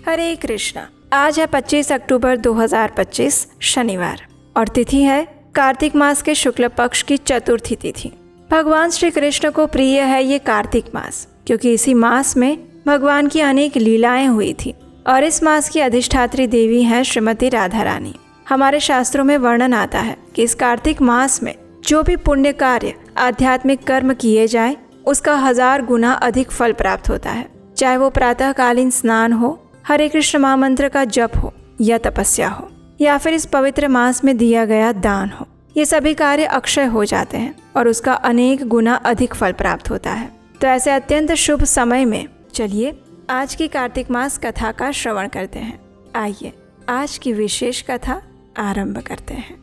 हरे कृष्णा। आज है 25 अक्टूबर 2025 शनिवार और तिथि है कार्तिक मास के शुक्ल पक्ष की चतुर्थी तिथि। भगवान श्री कृष्ण को प्रिय है ये कार्तिक मास, क्योंकि इसी मास में भगवान की अनेक लीलाएं हुई थी और इस मास की अधिष्ठात्री देवी है श्रीमती राधा रानी। हमारे शास्त्रों में वर्णन आता है कि इस कार्तिक मास में जो भी पुण्य कार्य आध्यात्मिक कर्म किए जाए उसका 1000 गुना अधिक फल प्राप्त होता है। चाहे वो प्रातःकालीन स्नान हो, हरे कृष्ण महामंत्र का जप हो या तपस्या हो, या फिर इस पवित्र मास में दिया गया दान हो, ये सभी कार्य अक्षय हो जाते हैं और उसका अनेक गुना अधिक फल प्राप्त होता है। तो ऐसे अत्यंत शुभ समय में चलिए आज की कार्तिक मास कथा का श्रवण करते हैं। आइए आज की विशेष कथा आरंभ करते हैं।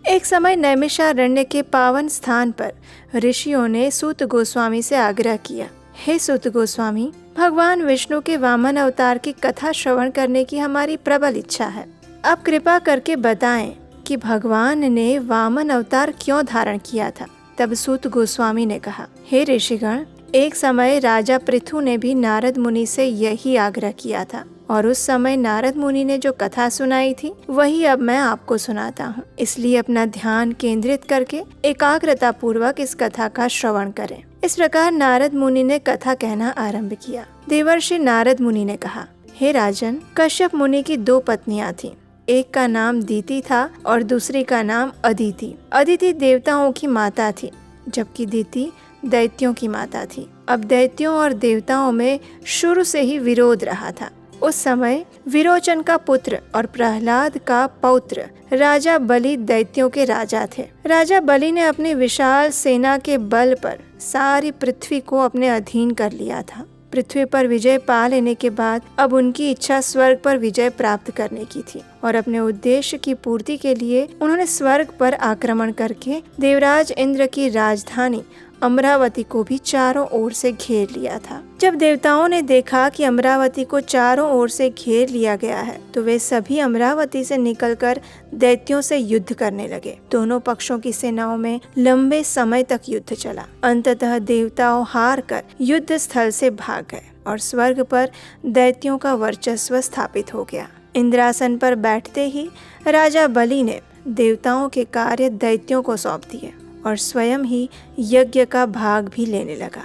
एक समय नैमिषारण्य के पावन स्थान पर ऋषियों ने सूत गोस्वामी से आग्रह किया, हे सूत गोस्वामी, भगवान विष्णु के वामन अवतार की कथा श्रवण करने की हमारी प्रबल इच्छा है। आप कृपा करके बताएं कि भगवान ने वामन अवतार क्यों धारण किया था। तब सूत गोस्वामी ने कहा, हे ऋषिगण, एक समय राजा पृथु ने भी नारद मुनि से यही आग्रह किया था और उस समय नारद मुनि ने जो कथा सुनाई थी वही अब मैं आपको सुनाता हूँ। इसलिए अपना ध्यान केंद्रित करके एकाग्रता पूर्वक इस कथा का श्रवण करें। इस प्रकार नारद मुनि ने कथा कहना आरंभ किया। देवर्षि नारद मुनि ने कहा, हे राजन, कश्यप मुनि की 2 पत्नियां थीं। एक का नाम दीति था और दूसरी का नाम अदिति। अदिति देवताओं की माता थी, जबकि दीति दैत्यों की माता थी। अब दैत्यों और देवताओं में शुरू से ही विरोध रहा था। उस समय विरोचन का पुत्र और प्रहलाद का पौत्र राजा बलि दैत्यों के राजा थे। राजा बलि ने अपनी विशाल सेना के बल पर सारी पृथ्वी को अपने अधीन कर लिया था। पृथ्वी पर विजय पा लेने के बाद अब उनकी इच्छा स्वर्ग पर विजय प्राप्त करने की थी और अपने उद्देश्य की पूर्ति के लिए उन्होंने स्वर्ग पर आक्रमण करके देवराज इंद्र की राजधानी अमरावती को भी चारों ओर से घेर लिया था। जब देवताओं ने देखा कि अमरावती को चारों ओर से घेर लिया गया है तो वे सभी अमरावती से निकलकर दैत्यों से युद्ध करने लगे। दोनों पक्षों की सेनाओं में लंबे समय तक युद्ध चला। अंततः देवताओं हार कर युद्ध स्थल से भाग गए और स्वर्ग पर दैत्यों का वर्चस्व स्थापित हो गया। इंद्रासन पर बैठते ही राजा बलि ने देवताओं के कार्य दैत्यों को सौंप दिए और स्वयं ही यज्ञ का भाग भी लेने लगा।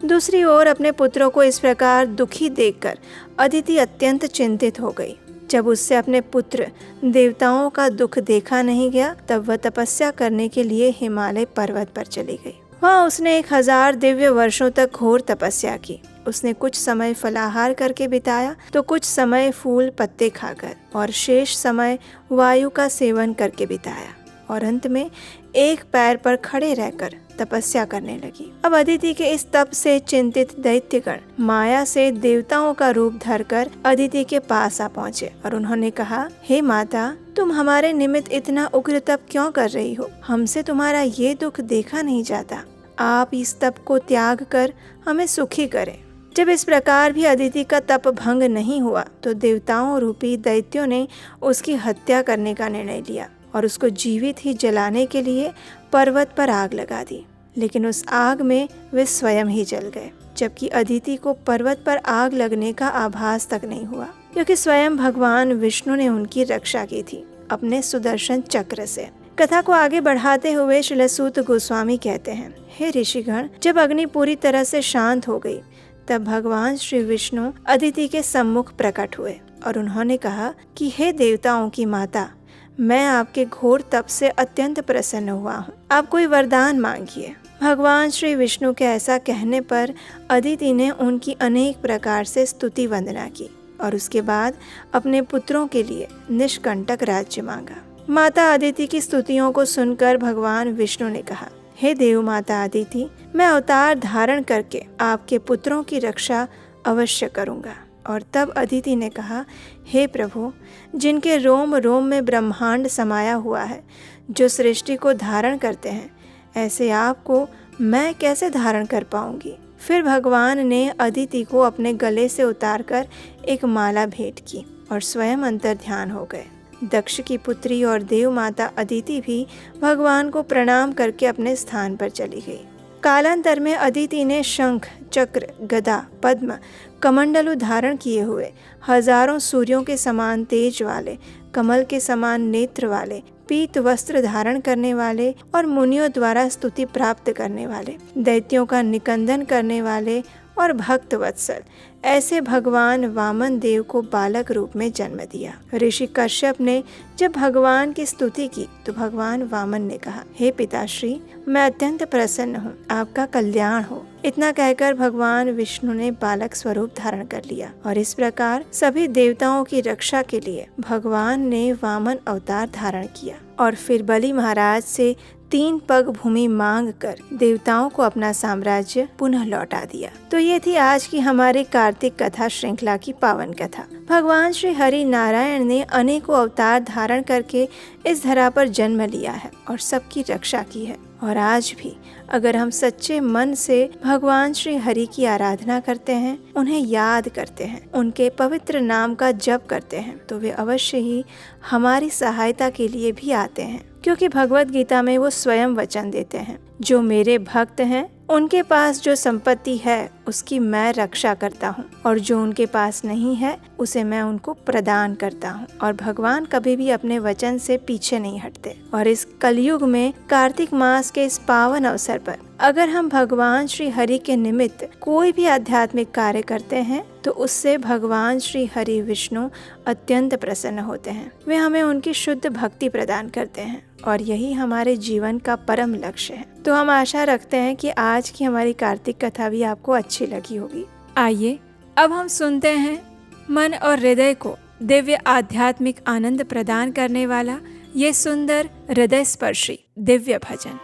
दूसरी ओर अपने पुत्रों को इस प्रकार दुखी देखकर अदिति अत्यंत चिंतित हो गई। जब उससे अपने पुत्र देवताओं का दुख देखा नहीं गया तब वह तपस्या करने के लिए हिमालय पर्वत पर चली गई। वहाँ उसने 1000 दिव्य वर्षों तक घोर तपस्या की। उसने कुछ समय फलाहार करके बिताया तो कुछ समय फूल पत्ते खाकर और शेष समय वायु का सेवन करके बिताया और अंत में एक पैर पर खड़े रहकर तपस्या करने लगी। अब अदिति के इस तप से चिंतित दैत्यगण माया से देवताओं का रूप धरकर अदिति के पास आ पहुँचे और उन्होंने कहा, हे माता, तुम हमारे निमित्त इतना उग्र तप क्यों कर रही हो? हमसे तुम्हारा ये दुख देखा नहीं जाता। आप इस तप को त्याग कर हमें सुखी करें। जब इस प्रकार भी अदिति का तप भंग नहीं हुआ तो देवताओं रूपी दैत्यों ने उसकी हत्या करने का निर्णय लिया और उसको जीवित ही जलाने के लिए पर्वत पर आग लगा दी। लेकिन उस आग में वे स्वयं ही जल गए, जबकि अदिति को पर्वत पर आग लगने का आभास तक नहीं हुआ, क्योंकि स्वयं भगवान विष्णु ने उनकी रक्षा की थी अपने सुदर्शन चक्र से। कथा को आगे बढ़ाते हुए श्रील सूत गोस्वामी कहते हैं, हे ऋषिगण, जब अग्नि पूरी तरह से शांत हो गई तब भगवान श्री विष्णु अदिति के सम्मुख प्रकट हुए और उन्होंने कहा कि हे देवताओं की माता, मैं आपके घोर तप से अत्यंत प्रसन्न हुआ हूँ। आप कोई वरदान मांगिए। भगवान श्री विष्णु के ऐसा कहने पर अदिति ने उनकी अनेक प्रकार से स्तुति वंदना की और उसके बाद अपने पुत्रों के लिए निष्कंटक राज्य मांगा। माता अदिति की स्तुतियों को सुनकर भगवान विष्णु ने कहा, हे देव माता अदिति, मैं अवतार धारण करके आपके पुत्रों की रक्षा अवश्य करूँगा। और तब अदिति ने कहा, हे प्रभु, जिनके रोम रोम में ब्रह्मांड समाया हुआ है, जो सृष्टि को धारण करते हैं, ऐसे आपको मैं कैसे धारण कर पाऊंगी? फिर भगवान ने अदिति को अपने गले से उतारकर एक माला भेंट की और स्वयं अंतर्ध्यान हो गए। दक्ष की पुत्री और देव माता अदिति भी भगवान को प्रणाम करके अपने स्थान पर चली गई। कालांतर में अदिति ने शंख, चक्र, गदा, पद्म, कमंडलु धारण किए हुए, हजारों सूर्यों के समान तेज वाले, कमल के समान नेत्र वाले, पीत वस्त्र धारण करने वाले और मुनियों द्वारा स्तुति प्राप्त करने वाले, दैत्यों का निकंदन करने वाले और भक्त वत्सल, ऐसे भगवान वामन देव को बालक रूप में जन्म दिया। ऋषि कश्यप ने जब भगवान की स्तुति की तो भगवान वामन ने कहा, हे पिताश्री, मैं अत्यंत प्रसन्न हूँ, आपका कल्याण हो। इतना कहकर भगवान विष्णु ने बालक स्वरूप धारण कर लिया और इस प्रकार सभी देवताओं की रक्षा के लिए भगवान ने वामन अवतार धारण किया और फिर बलि महाराज से 3 पग भूमि मांग कर देवताओं को अपना साम्राज्य पुनः लौटा दिया। तो ये थी आज की हमारी कार्तिक कथा श्रृंखला की पावन कथा। भगवान श्री हरि नारायण ने अनेकों अवतार धारण करके इस धरा पर जन्म लिया है और सबकी रक्षा की है। और आज भी अगर हम सच्चे मन से भगवान श्री हरि की आराधना करते हैं, उन्हें याद करते हैं, उनके पवित्र नाम का जप करते हैं, तो वे अवश्य ही हमारी सहायता के लिए भी आते हैं। क्योंकि भगवत गीता में वो स्वयं वचन देते हैं, जो मेरे भक्त हैं उनके पास जो संपत्ति है उसकी मैं रक्षा करता हूँ और जो उनके पास नहीं है उसे मैं उनको प्रदान करता हूँ। और भगवान कभी भी अपने वचन से पीछे नहीं हटते। और इस कलयुग में कार्तिक मास के इस पावन अवसर पर अगर हम भगवान श्री हरि के निमित्त कोई भी आध्यात्मिक कार्य करते हैं तो उससे भगवान श्री हरि विष्णु अत्यंत प्रसन्न होते हैं। वे हमें उनकी शुद्ध भक्ति प्रदान करते हैं और यही हमारे जीवन का परम लक्ष्य है। तो हम आशा रखते हैं कि आज की हमारी कार्तिक कथा भी आपको अच्छी लगी होगी। आइए अब हम सुनते हैं मन और हृदय को दिव्य आध्यात्मिक आनंद प्रदान करने वाला ये सुंदर हृदय स्पर्शी दिव्य भजन।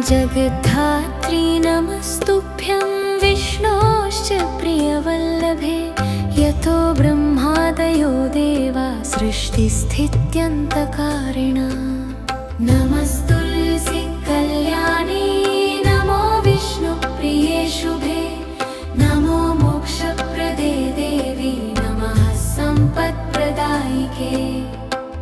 जगद्धात्री नमस्तुभ्यं विष्णोश्च प्रियवल्लभे यतो ब्रह्मादयो देवा सृष्टिस्थित्यन्तकारिणा नमस्तुल्सी कल्याणी नमो विष्णुप्रिये शुभे नमो मोक्षप्रदे देवी नमः सम्पत्प्रदायिके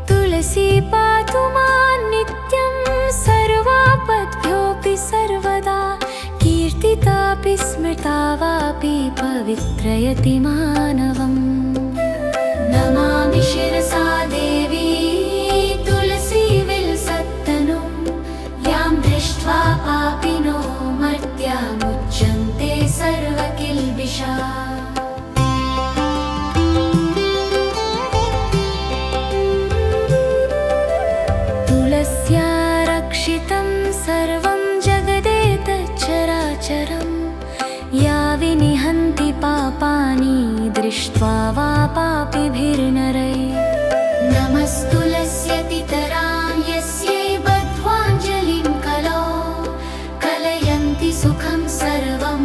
तुलसी पातु मां नित्यं सर्वापद्भ्योऽपि सर्वदा कीर्तितापि स्मृता वापि पवित्रयति मानवम् नमामि शिरसा देवी तुलसी विलसत्तनुं यां दृष्ट्वा पापिनो मर्त्यामुच्यन्ते सर्वकिल्बिषाः। सर्वं जगदेतच्चराचरं या विनिहन्ति पापानि दृष्ट्वा वा पापिभिर्नरैः नमस्तुलस्यतितरां यस्यै बद्ध्वाञ्जलिं कलौ कलयन्ति सुखं सर्वं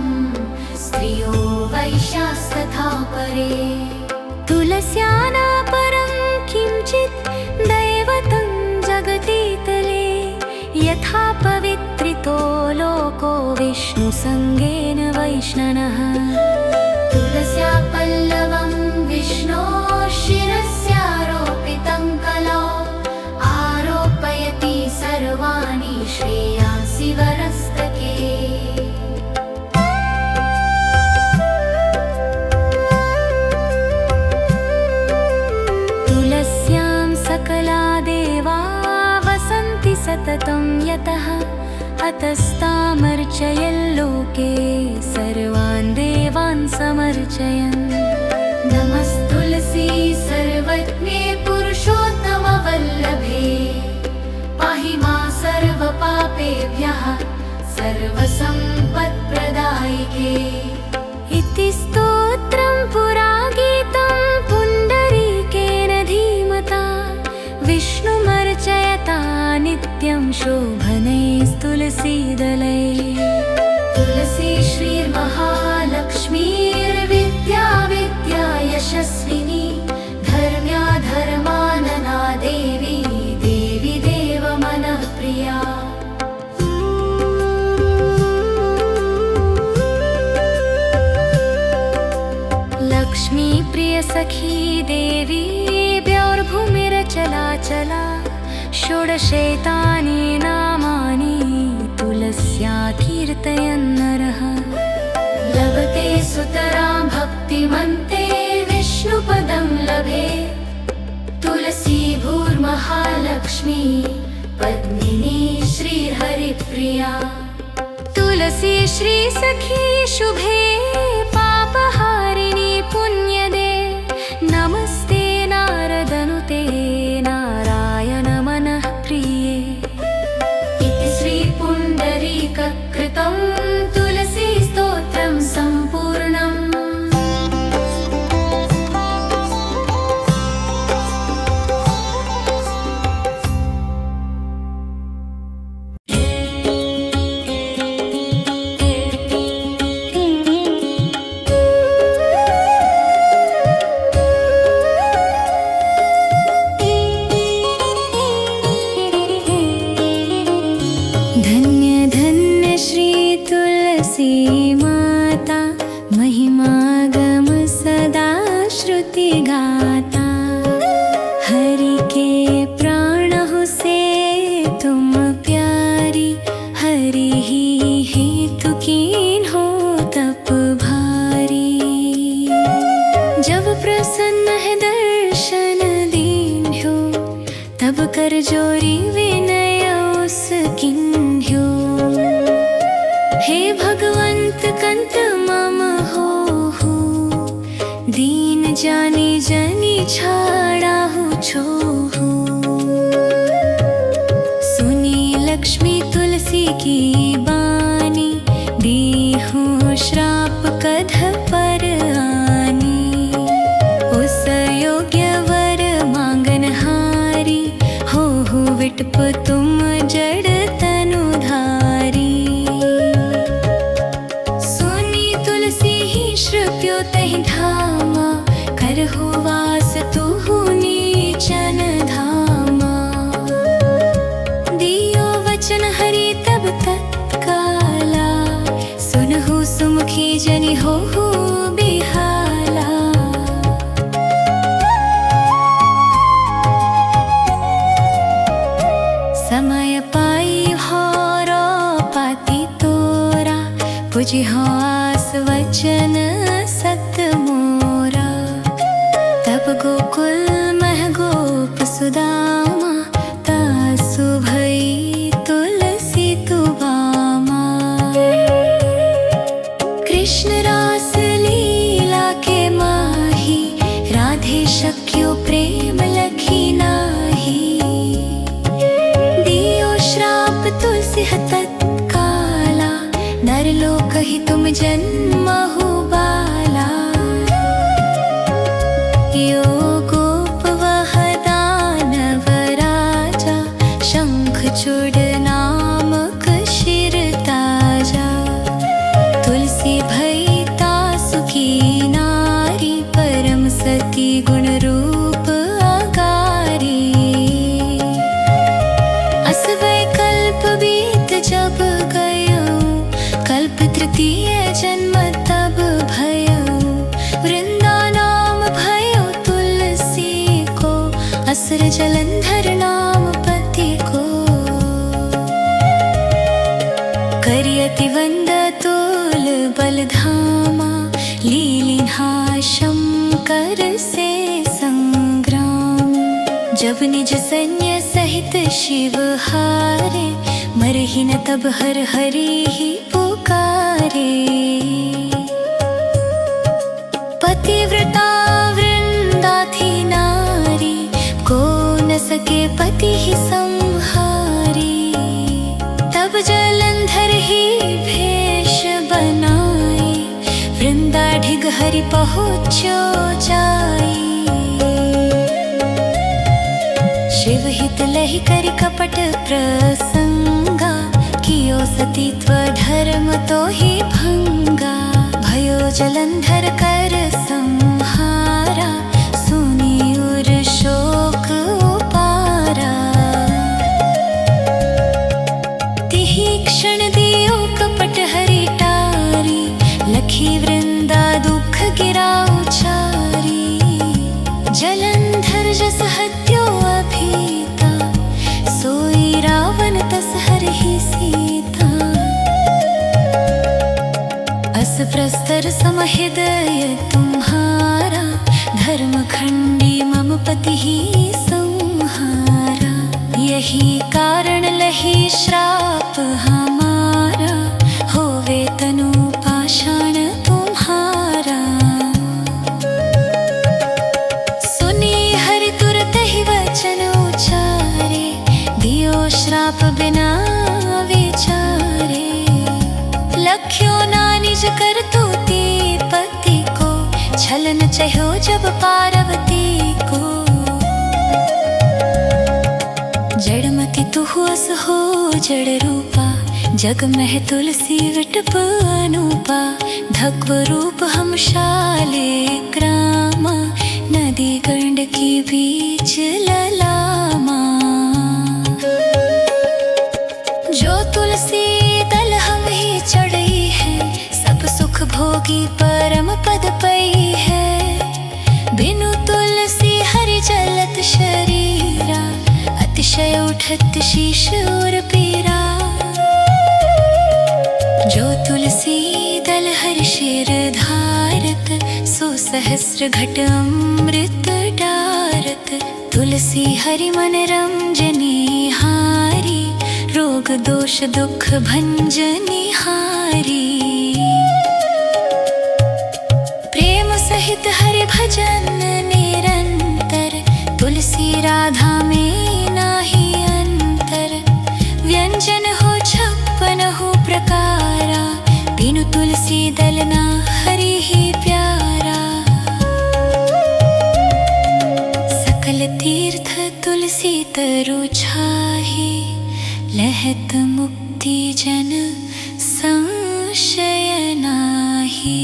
स्त्रियो वैश्यास्तथा परे तुलस्याना परं किञ्चित् दैवतं जगतीतले यथा पवित्रितो लोको विष्णुसङ्गेन वैष्णनः तुलस्या पल्लवं विष्णोः शिरस्यारोपितं कलौ आरोपयति सर्वाणि श्रेयांसि वरस्तके तुलस्यां सकला देवा सततं यतः अतस्तामर्चयल्लोके सर्वान् देवान् समर्चयन् नमस्तुलसी सर्वज्ञे पुरुषोत्तमवल्लभे पाहि मां सर्वपापेभ्यः सर्वसम्पत्प्रदायिके इति स्तोत्रं पुरा गीतं पुण्डरीकेन धीमता विष्णुमर्चयता नित्यं शोभनैस्तुलसीदलैः तुलसी श्रीर्महालक्ष्मीर्विद्या विद्या यशस्विनी धर्म्या धर्माननाद प्रिय सखी देवी ब्योर्भूमिरचला चला षोडशैतानि नामानि तुलस्या कीर्तयन्नरः लभते सुतरां भक्तिमन्ते विष्णुपदं लभे तुलसी भूर्महालक्ष्मी पद्मिनी श्रीहरिप्रिया तुलसी श्री सखी शुभे पापहारिणी पुण्यदे नमस्ते नारदनुते नारायण मनः प्रिये इति श्री पुण्डरीककृतं तुलसी स्तोत्रं सम्पूर्णम् माता महिमागम सदा श्रुति गाता हरि के प्राण हो से तुम प्यारी हरि ही हेतु कीन हो तप भारी जब प्रसन्न है दर्शन दीन हो तब कर जोरी विनय उस किन्ह्यो हे भगवंत कंत मम हो दीन जानी जनी छाड़ा हूँ छो सुनी लक्ष्मी तुलसी की बानी दी हूँ श्राप कध पर आनी उस योग्य वर मांगन हारी हो विटप तुम जड़ तनुधारी श्रुत्यो तहि धामा करहु वास तुहु नीचन धामा दियो वचन हरि तब तत्काला सुनहु सुमुखी जनि होहु बिहाला समय पाई होरो पाती तोरा पुजी हो आस वचन सत मोरा तब गोकुल मह गोप सुदामा तासु भई तुलसी तुबामा कृष्ण रास लीला के माही राधे शक्यो प्रेम लखी नाही दियो श्राप तुलसी तत्काला नर लोक ही तुम जन्महु बाला यो गोप वह दानव राजा शंख चूड़ नामक शिर ताजा तुलसी भई तासु की नारी परम सती गुण रूप आगारी असवै कल्प बीत जब गयो कल्प तृतीय जन्म तब भयो वृंदा नाम भयो तुलसी को असुर जलंधर नाम पति को करियति वंद तोल बलधामा लीलिन्हा शंकर से संग्राम जब निज सैन्य सहित शिव हारे मरहि न तब हर हरि ही पुकारे पतिव्रता वृंदा थी नारी को न सके पति ही संहारी तब जलंधर ही भेष बनाए वृंदा ढिग हरि पहुँचो जाई शिव हित लहि करि कपट प्रसंगा कियो सतीत्व धर्म तो ही भंगा भयो जलंधर कर संहारा सुनी उर शोक उपारा तिहि क्षण दियो कपट हरि टारी लखी वृंदा दुख गिरा उचारी प्रस्तर समहृदय तुम्हारा, धर्म खंडी मम पति ही संहारा। यही कारण लही श्राप हमारा, होवे तनु पाषाण तुम्हारा। सुनी हरि तुरत ही वचन उचारे, दियो श्राप बिना विचारे। लख्यो ना निज कर तूती पति को, छलन चहो जब पार्वती को। जड़मति तुहुअस हो जड़ रूपा, जग मह तुलसी विटप अनूपा। धक्व रूप हम शाले ग्रामा, नदी गंड की बीच ललामा। जो तुलसी दल हम ही चढ़ी है, सब सुख भोगी परम पद पई है। बिनु तुलसी हरि जलत शरीरा, अतिशय उठत शीश और पीरा। जो तुलसी दल हरि शिर धारत, सो सहस्र घट अमृत डारत। तुलसी हरि मन रंजनी हारी, रोग दोष दुख भंजनी हारी। प्रेम सहित हरि भजन निरंतर, तुलसी राधा में नाही अंतर। व्यंजन हो 56 प्रकारा, बिनु तुलसी दल ना हरि ही प्यारा। सकल तीर्थ तुलसी तरु छाही, लहत मुक्ति जन संशय नाही।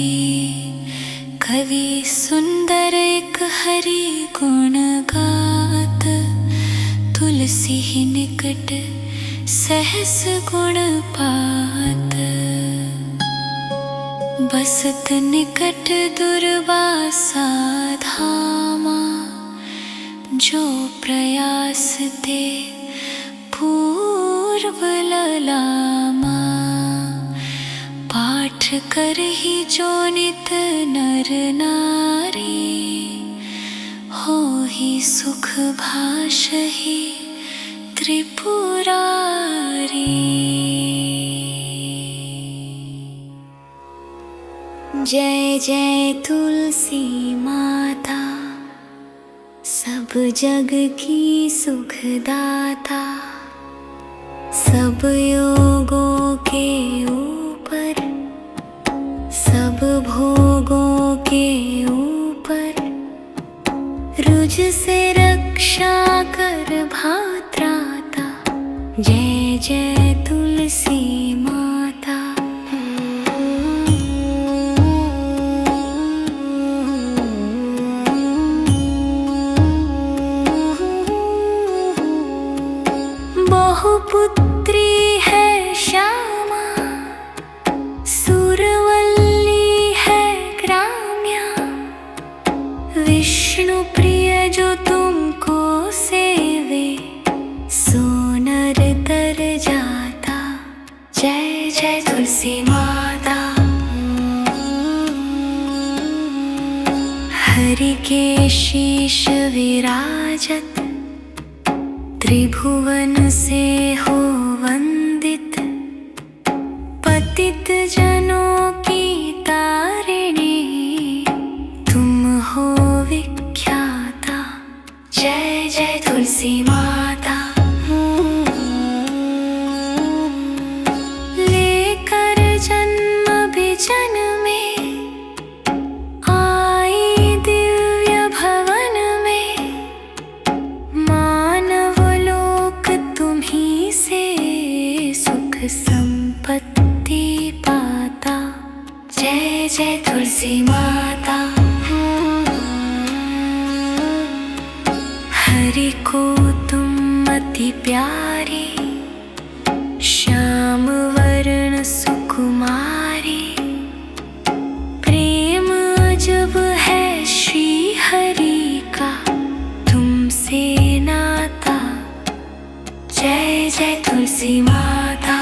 कवि सुंदर एक हरि गुण गात, तुलसी ही निकट सहस गुण पात। बसत निकट दुर्वासा धामा, जो प्रयास ते पूर्व ललामा। पाठ कर ही जो नित नर नारी, हो ही सुख भाष ही त्रिपुरारी। जय जय तुलसी माता, सब जग की सुखदाता। सब योगों के ऊपर, सब भोगों के ऊपर, रुज से रक्षा कर भात्राता। जय जय तुलसी माता। बहुपुत्री है श्यामा, सुरवल्ली है ग्राम्या। विष्णु प्रिय जो तुमको सेवे, सो नर तर जाता। जय जय तुलसी माता। हरि के शीश विराजत, त्रिभुवन से हो वंदित। पतित जनों की तारिणी, तुम हो विख्याता। जय जय तुलसी माता। लेकर जन्म बिजन में, आई दिव्य भवन में। मानव लोक तुम्ही से, सुख संपत्ति पाता। जय जय तुलसी माता। हरि को तुम अति प्यारी, श्याम वर्ण सुकुमारी। प्रेम अजब है श्री हरि का, तुमसे नाता। जय जय तुलसी माता।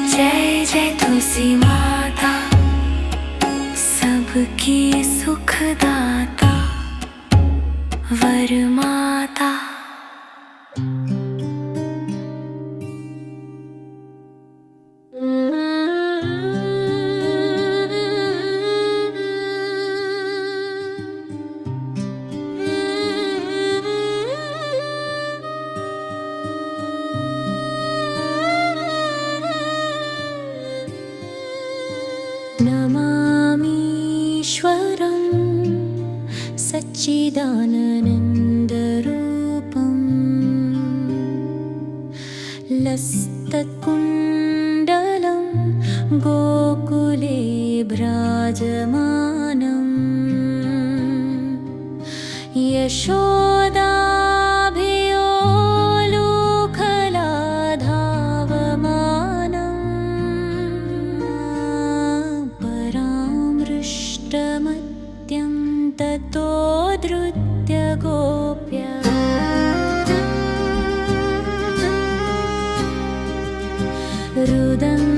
जय जय तुलसी तुलसी माता सबकी सुखदाता वरमाता। नमामीश्वरं सच्चिदानन्दरूपं लस्तत्कुण्डलं गोकुले भ्राजमानं यशोदाभियोलुखलाधावमानं ततो धृत्य गोप्या रुदं